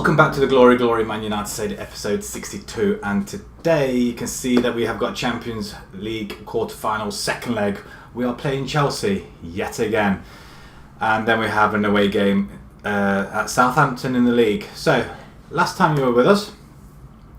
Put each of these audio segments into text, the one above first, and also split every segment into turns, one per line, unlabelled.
Welcome back to the Glory Glory Man United Stadium episode 62, and today you can see that we have got Champions League quarter-finals second leg. We are playing Chelsea yet again, and then we have an away game at Southampton in the league. So last time you were with us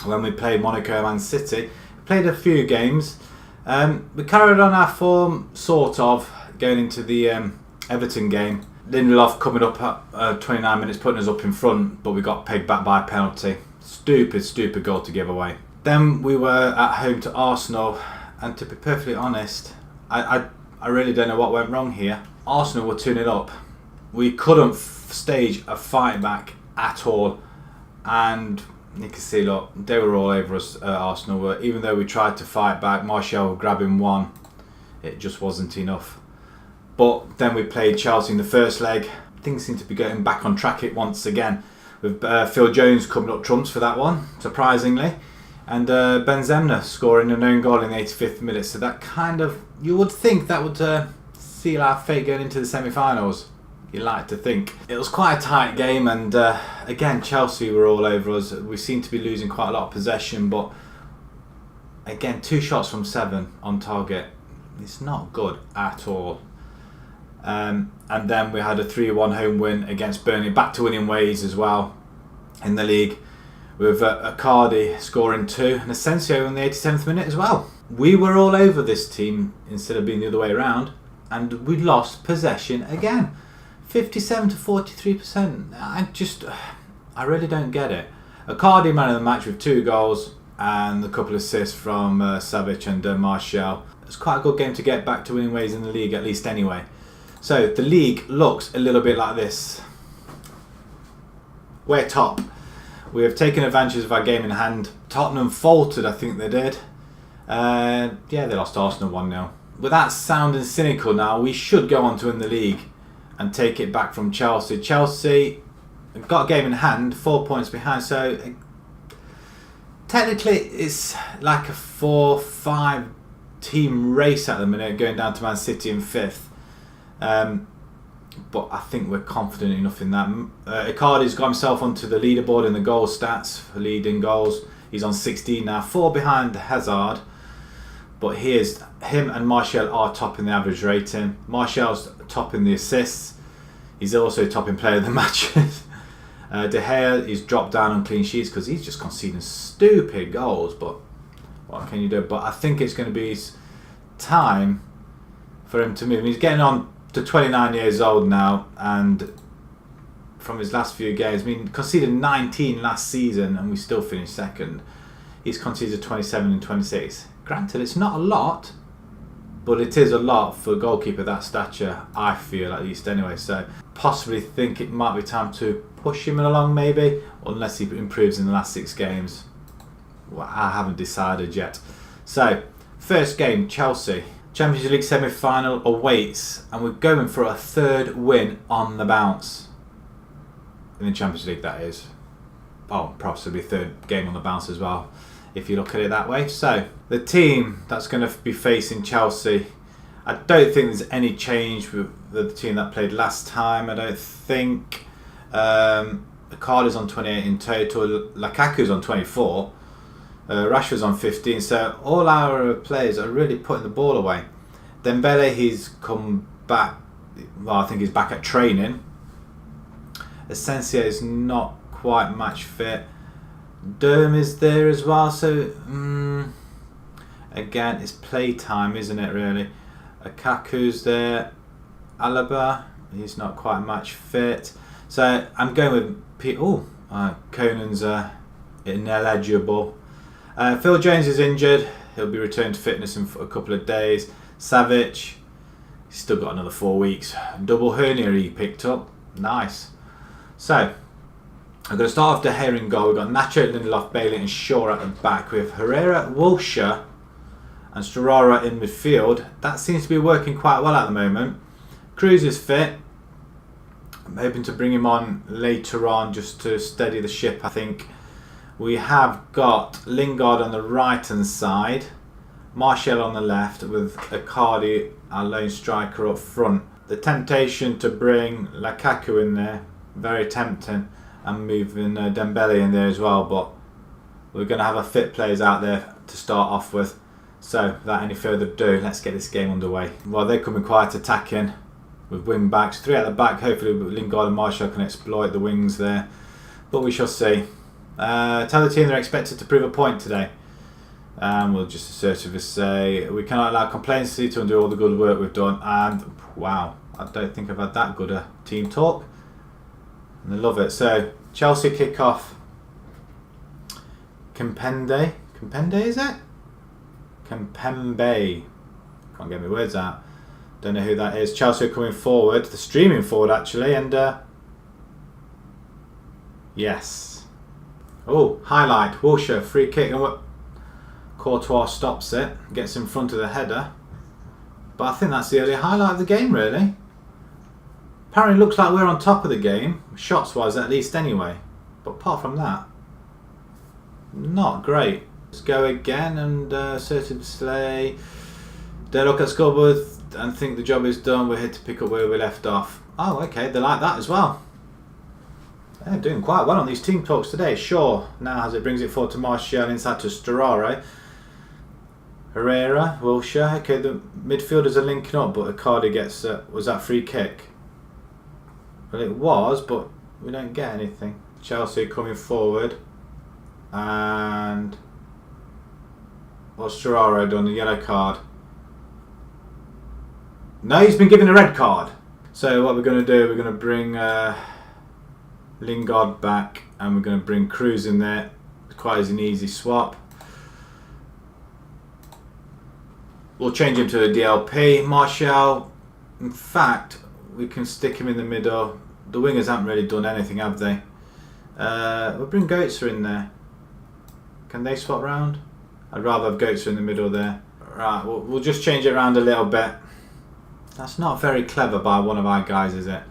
when we played Monaco and City, we played a few games. We carried on our form sort of going into the Everton game. Lindelof coming up at 29 minutes, putting us up in front, but we got pegged back by a penalty. Stupid goal to give away. Then we were at home to Arsenal, and to be perfectly honest, I really don't know what went wrong here. Arsenal were 2-0 up. We couldn't stage a fight back at all, and you can see, look, they were all over us. Arsenal were, even though we tried to fight back. Martial grabbing one, it just wasn't enough. But then we played Chelsea in the first leg. Things seem to be getting back on track once again, with Phil Jones coming up trumps for that one, surprisingly, and Benzema scoring an own goal in the 85th minute. So that kind of, you would think that would seal our fate going into the semi-finals. You like to think. It was quite a tight game, and again, Chelsea were all over us. We seemed to be losing quite a lot of possession, but again, 2 shots from 7 on target. It's not good at all. And then we had a 3-1 home win against Burnley, back to winning ways as well in the league, with Icardi scoring 2 and Asensio in the 87th minute as well. We were all over this team instead of being the other way around, and we lost possession again, 57 to 43%. I really don't get it. Icardi man of the match with 2 goals and a couple of assists from Savic and Martial. It's quite a good game to get back to winning ways in the league, at least anyway. So the league looks a little bit like this. We're top. We have taken advantage of our game in hand. Tottenham faltered, I think they did. Yeah, they lost Arsenal 1-0. Without sounding cynical now, we should go on to win the league and take it back from Chelsea. Chelsea got a game in hand, 4 points behind, so technically it's like a 4-5 team race at the minute, going down to Man City in 5th. But I think we're confident enough in that. Icardi's got himself onto the leaderboard in the goal stats for leading goals. He's on 16 now, 4 behind Hazard. But here's him and Martial are topping the average rating. Martial's topping the assists. He's also topping player of the matches. De Gea, he's dropped down on clean sheets because he's just conceding stupid goals. But what can you do? But I think it's going to be time for him to move. He's getting on to 29 years old now, and from his last few games, I mean, conceded 19 last season and we still finished second. He's conceded 27 and 26. Granted, it's not a lot, but it is a lot for a goalkeeper that stature, I feel, at least anyway. So possibly think it might be time to push him along, maybe, unless he improves in the last 6 games. Well, I haven't decided yet. So first game, Chelsea. Champions League semi-final awaits, and we're going for a 3rd win on the bounce. In the Champions League, that is. Oh, possibly 3rd game on the bounce as well, if you look at it that way. So, the team that's going to be facing Chelsea, I don't think there's any change with the team that played last time. I don't think. Icardi's on 28 in total. Lukaku's on 24. Rashford's on 15, so all our players are really putting the ball away. Dembele, he's come back, well, I think he's back at training. Asensio is not quite match fit. Durm is there as well, so again, it's play time, isn't it, really? Kaku's there. Alaba, he's not quite match fit. So I'm going with Conan's ineligible. Phil Jones is injured. He'll be returned to fitness in a couple of days. Savic, he's still got another 4 weeks. Double hernia he picked up. Nice. So, I'm going to start off De Gea in goal. We've got Nacho, Lindelof, Bailey and Shaw at the back. We have Herrera, Wilshere and Storaro in midfield. That seems to be working quite well at the moment. Cruz is fit. I'm hoping to bring him on later on just to steady the ship, I think. We have got Lingard on the right hand side, Martial on the left, with Icardi, our lone striker, up front. The temptation to bring Lukaku in there, very tempting. and moving Dembele in there as well, but we're going to have our fit players out there to start off with. So without any further ado, let's get this game underway. Well, they're coming quite attacking with wing backs, 3 at the back. Hopefully Lingard and Martial can exploit the wings there, but we shall see. Tell the team they're expected to prove a point today. We'll just assertively say we cannot allow complacency to undo all the good work we've done. And wow, I don't think I've had that good a team talk. And I love it. So Chelsea kick off. Kimpembe is it? Kimpembe. Can't get my words out. Don't know who that is. Chelsea are coming forward. They're streaming forward actually, and yes. Oh, highlight. Wilshere free kick, and Courtois stops it, gets in front of the header. But I think that's the only highlight of the game, really. Apparently, it looks like we're on top of the game, shots-wise at least, anyway. But apart from that, not great. Let's go again and assertive slay. They look at scoreboard and think the job is done. We're here to pick up where we left off. Oh, okay, they like that as well. They're doing quite well on these team talks today. Shaw now as it brings it forward to Martial, inside to Storaro. Herrera, Wilshere. Okay, the midfielders are linking up, but Icardi gets... was that free kick? Well, it was, but we don't get anything. Chelsea coming forward. And... what's Storaro done? The yellow card. No, he's been given a red card. So what we're going to do, we're going to bring Lingard back, and we're going to bring Cruz in there. It's quite an easy swap. We'll change him to a DLP. Martial, in fact, we can stick him in the middle. The wingers haven't really done anything, have they? We'll bring Goetze in there. Can they swap round? I'd rather have Goetze in the middle there. Right, we'll just change it around a little bit. That's not very clever by one of our guys, is it?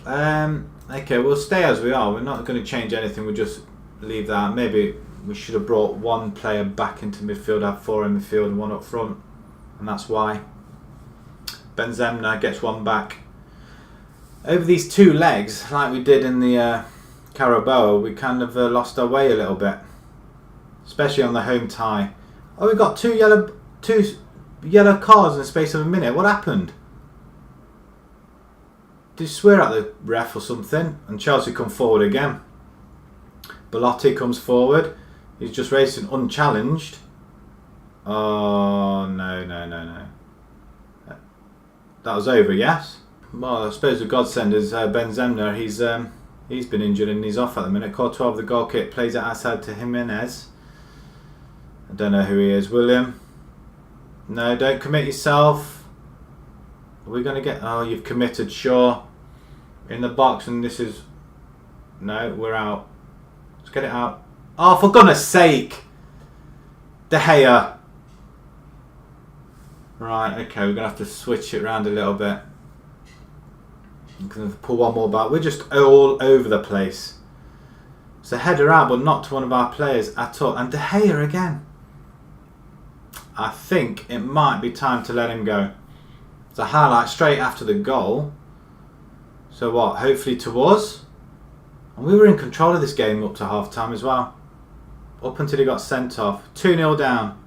Okay, we'll stay as we are. We're not going to change anything. We'll just leave that. Maybe we should have brought one player back into midfield, have 4 in midfield and 1 up front. And that's why. Benzema gets 1 back. Over these 2 legs, like we did in the Carabao, we kind of lost our way a little bit. Especially on the home tie. Oh, we got 2 yellow cards in the space of a minute. What happened? Did you swear at the ref or something? And Chelsea come forward again. Belotti comes forward. He's just racing unchallenged. Oh, no. That was over, yes? Well, I suppose the godsend is Benzema. He's been injured and he's off at the minute. Courtois of the goal kick plays it outside to Jimenez. I don't know who he is. William. No, don't commit yourself. Are we going to get... oh, you've committed, sure. In the box, and this is... no, we're out. Let's get it out. Oh, for goodness sake! De Gea. Right, okay, we're going to have to switch it around a little bit. I'm going to pull one more back. We're just all over the place. It's a header out, but not to one of our players at all. And De Gea again. I think it might be time to let him go. It's a highlight straight after the goal. So what? Hopefully to us. And we were in control of this game up to half time as well. Up until he got sent off. 2-0 down.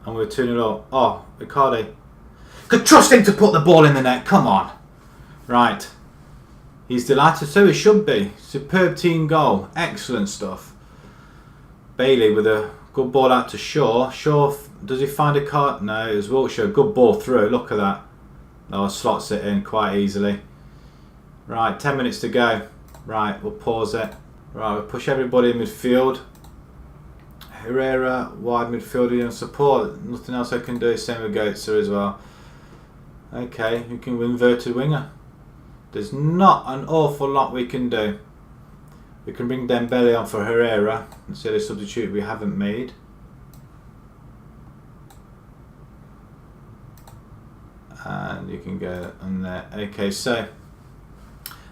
And we were 2-0 up. Oh, Icardi. Could trust him to put the ball in the net. Come on. Right. He's delighted. So he should be. Superb team goal. Excellent stuff. Bailey with a good ball out to Shaw. Shaw, does he find a card? No, it was Wilshere. Good ball through. Look at that. Oh, slots it in quite easily. Right, 10 minutes to go. Right, we'll pause it. Right, we'll push everybody in midfield. Herrera, wide midfielder and support. Nothing else I can do. Same with Goetze as well. Okay, you can inverted winger. There's not an awful lot we can do. We can bring Dembele on for Herrera. That's the other substitute we haven't made. And you can go on there. Okay, so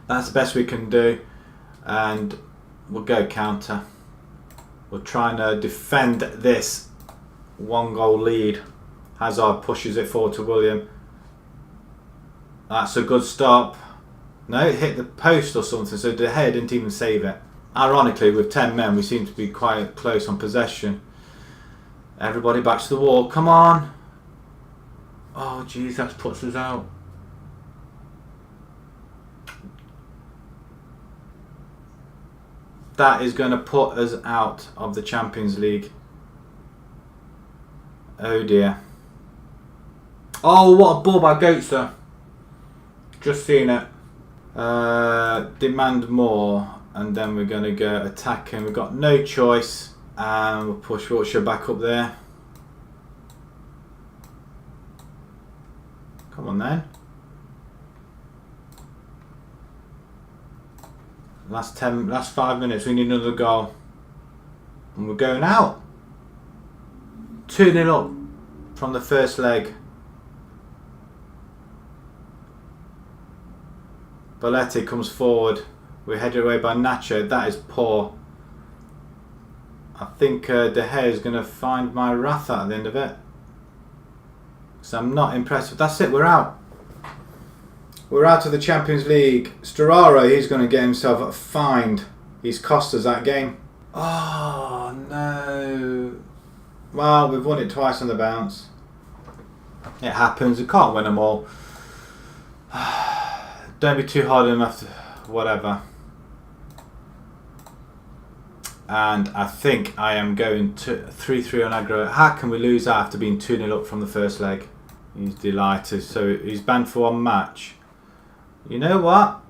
that's the best we can do. And we'll go counter. We'll try and defend this 1-goal lead. Hazard pushes it forward to William. That's a good stop. No, it hit the post or something, so De Gea didn't even save it. Ironically, with 10 men, we seem to be quite close on possession. Everybody back to the wall. Come on. Oh, jeez, that puts us out. That is going to put us out of the Champions League. Oh, dear. Oh, what a ball by Goetze. Just seen it. Demand more. And then we're going to go attacking. We've got no choice. And we'll push Wiltshire back up there. Come on then. Last 5 minutes, we need another goal. And we're going out. 2-0 up from the first leg. Balletti comes forward. We're headed away by Nacho. That is poor. I think De Gea is going to find my wrath at the end of it. So I'm not impressed. That's it, we're out. We're out of the Champions League. Storaro, he's going to get himself fined. He's cost us that game. Oh, no. Well, we've won it twice on the bounce. It happens. We can't win them all. Don't be too hard on them after whatever. And I think I am going to 3-3 on aggro. How can we lose that after being 2-0 up from the first leg? He's delighted. So he's banned for 1 match. You know what?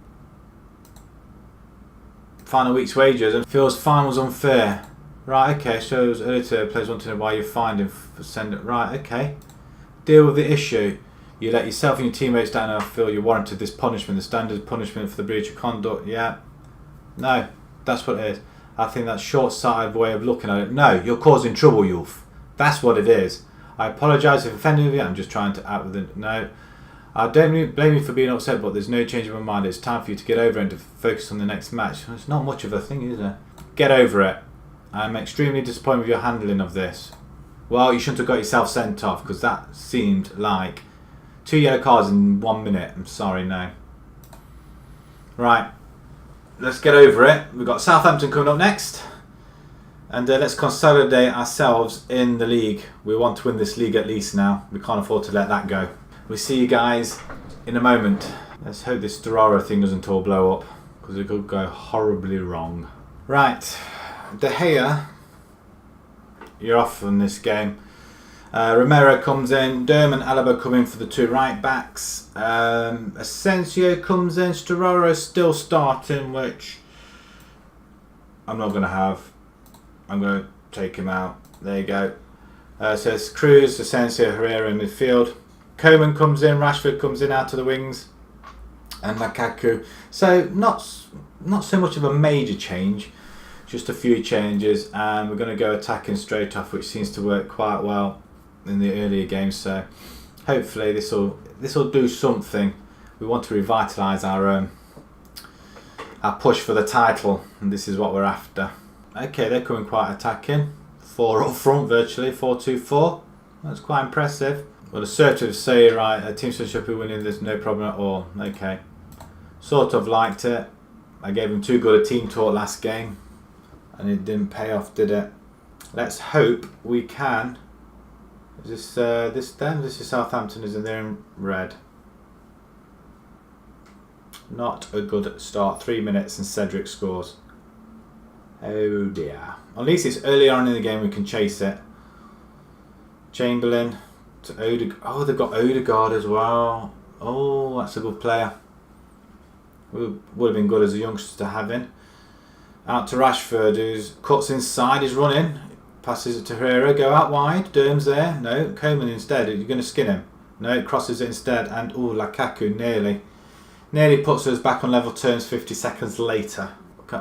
Final week's wages and feels fine was unfair. Right, okay, shows editor players want to know why you fined him for sending it. Right, okay. Deal with the issue. You let yourself and your teammates down and I feel you warranted this punishment. The standard punishment for the breach of conduct. Yeah. No, that's what it is. I think that's short-sighted way of looking at it. No, you're causing trouble, youth. That's what it is. I apologise if offended you. I'm just trying to act with it. No. I don't blame you for being upset, but there's no change in my mind. It's time for you to get over it and to focus on the next match. It's not much of a thing, is it? Get over it. I'm extremely disappointed with your handling of this. Well, you shouldn't have got yourself sent off because that seemed like 2 yellow cards in 1 minute. I'm sorry, no. Right. Let's get over it. We've got Southampton coming up next. And let's consolidate ourselves in the league. We want to win this league at least now. We can't afford to let that go. We'll see you guys in a moment. Let's hope this Storaro thing doesn't all blow up because it could go horribly wrong. Right. De Gea, you're off from this game. Romero comes in. Durham and Alaba come in for the 2 right backs. Asensio comes in. Storaro still starting, which I'm not going to have. I'm going to take him out. There you go. So it's Cruz, Asensio, Herrera in midfield. Coman comes in. Rashford comes in out of the wings. And Lukaku. So not so much of a major change. Just a few changes. And we're going to go attacking straight off, which seems to work quite well in the earlier games. So hopefully this will do something. We want to revitalise our push for the title. And this is what we're after. Okay, they're coming quite attacking. 4 up front virtually, 4-2-4. That's quite impressive. Well, assertive say, right, a team should be winning, there's no problem at all. Okay. Sort of liked it. I gave him too good a team talk last game. And it didn't pay off, did it? Let's hope we can. Is this them? This is Southampton, isn't there in red? Not a good start. 3 minutes and Cedric scores. Oh dear. At least it's early on in the game we can chase it. Chamberlain to Odegaard. Oh, they've got Odegaard as well. Oh, that's a good player. Would have been good as a youngster to have in. Out to Rashford, who cuts inside, he's running. Passes it to Herrera, go out wide. Durham's there. No, Coman instead. You're going to skin him. No, it crosses it instead. And, oh, Lukaku nearly puts us back on level terms 50 seconds later.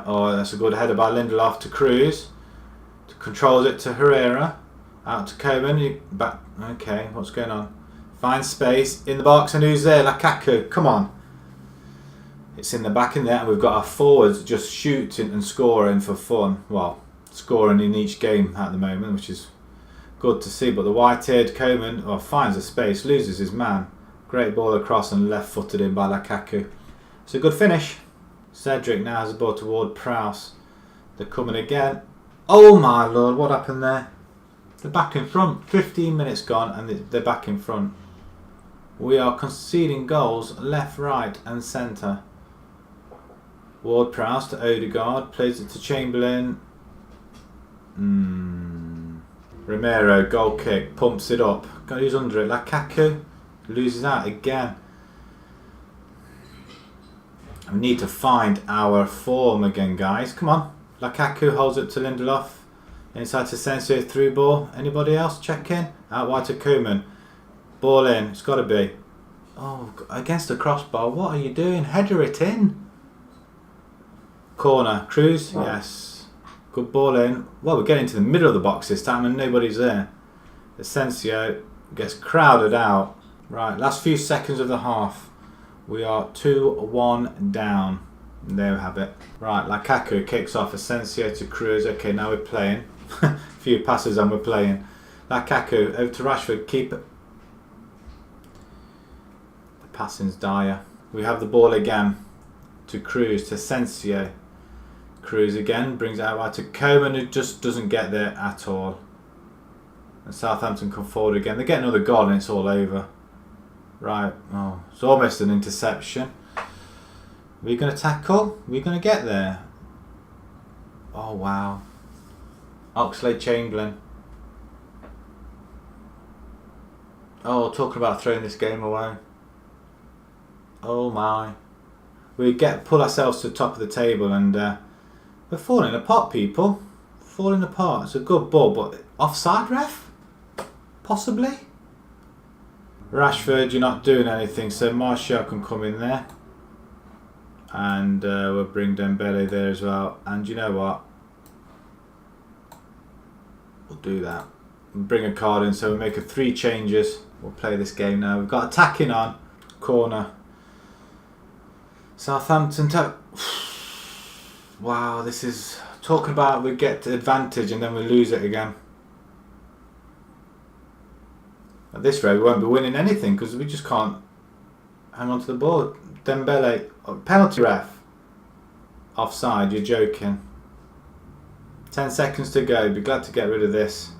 Oh, that's a good header by Lindelof to Cruz. Controls it to Herrera. Out to Coman. Back. Okay, what's going on? Finds space in the box, and who's there? Lukaku. Come on. It's in the back in there, and we've got our forwards just shooting and scoring for fun. Well, scoring in each game at the moment, which is good to see. But the white-haired Coman finds a space, loses his man. Great ball across and left-footed in by Lukaku. It's a good finish. Cedric now has the ball toward Prowse. They're coming again. Oh my lord, what happened there? They're back in front. 15 minutes gone and they're back in front. We are conceding goals left, right and centre. Ward-Prowse to Odegaard. Plays it to Chamberlain. Romero, goal kick. Pumps it up. Who's under it? Lukaku. Loses out again. We need to find our form again, guys. Come on. Lukaku holds it to Lindelof. Inside to Sensio, through ball. Anybody else check in? Out wide to Koeman. Ball in. It's got to be. Oh, against the crossbar. What are you doing? Header it in. Corner. Cruz. Yes. Good ball in. Well, we're getting to the middle of the box this time and nobody's there. Asensio gets crowded out. Right, last few seconds of the half. We are 2-1 down. There we have it. Right, Lukaku kicks off. Asensio to Cruz. Okay, now we're playing. A few passes and we're playing. Lukaku over to Rashford. Keep it. The passing's dire. We have the ball again. To Cruz. To Asensio. Cruz again. Brings it out wide to Koeman, who just doesn't get there at all. And Southampton come forward again. They get another goal and it's all over. Right. Oh, it's almost an interception. We're going to tackle. We're going to get there. Oh, wow. Oxlade-Chamberlain. Oh, talking about throwing this game away. Oh, my. We pull ourselves to the top of the table and we're falling apart, people. Falling apart. It's a good ball, but offside, ref? Possibly? Rashford, you're not doing anything, so Martial can come in there. And we'll bring Dembele there as well. And you know what? We'll do that. We'll bring a card in, so we'll make 3 changes. We'll play this game now. We've got attacking on. Corner. Southampton. Wow, this is... Talking about we get the advantage and then we lose it again. At this rate, we won't be winning anything because we just can't hang on to the ball. Dembele, penalty ref. Offside, you're joking. 10 seconds to go. Be glad to get rid of this.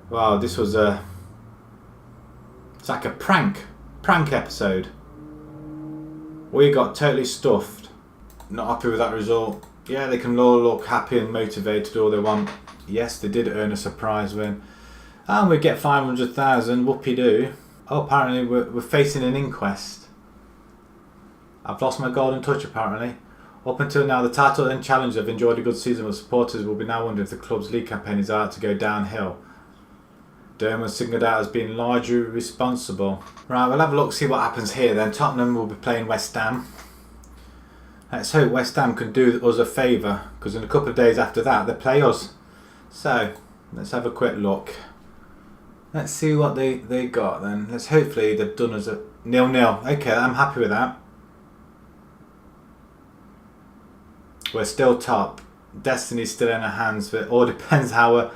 Wow, this was a... It's like a prank episode. We got totally stuffed. Not happy with that result. Yeah, they can all look happy and motivated all they want. Yes, they did earn a surprise win. And we get 500,000, whoopee-doo. Oh, apparently we're facing an inquest. I've lost my golden touch, apparently. Up until now, the title and challenge have enjoyed a good season, but supporters will be now wondering if the club's league campaign is out to go downhill. Durham was singled out as being largely responsible. Right, we'll have a look, see what happens here then. Tottenham will be playing West Ham. Let's hope West Ham can do us a favour, because in a couple of days after that, they play us. So, let's have a quick look. Let's see what they got then. Let's hopefully they've done us a 0-0. Okay, I'm happy with that. We're still top. Destiny's still in our hands, but it all depends how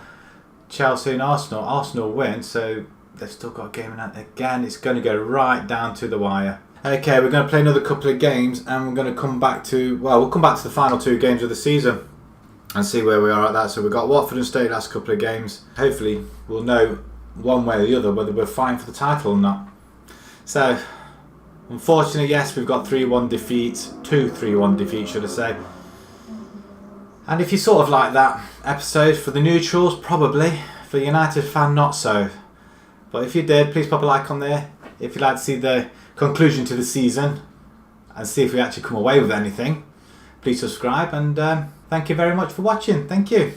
Chelsea and Arsenal. Arsenal win, so they've still got a game in hand. Again, it's going to go right down to the wire. Okay, we're going to play another couple of games and we're going to come back to, well, we'll come back to the final 2 games of the season and see where we are at that. So we've got Watford and Stoke last couple of games. Hopefully we'll know one way or the other whether we're fighting for the title or not. So, unfortunately, yes, we've got 3-1 defeats, 2 3-1 defeats, should I say. And if you sort of like that episode, for the neutrals, probably. For United fan, not so. But if you did, please pop a like on there. If you'd like to see the conclusion to the season and see if we actually come away with anything, please subscribe. And thank you very much for watching. Thank you.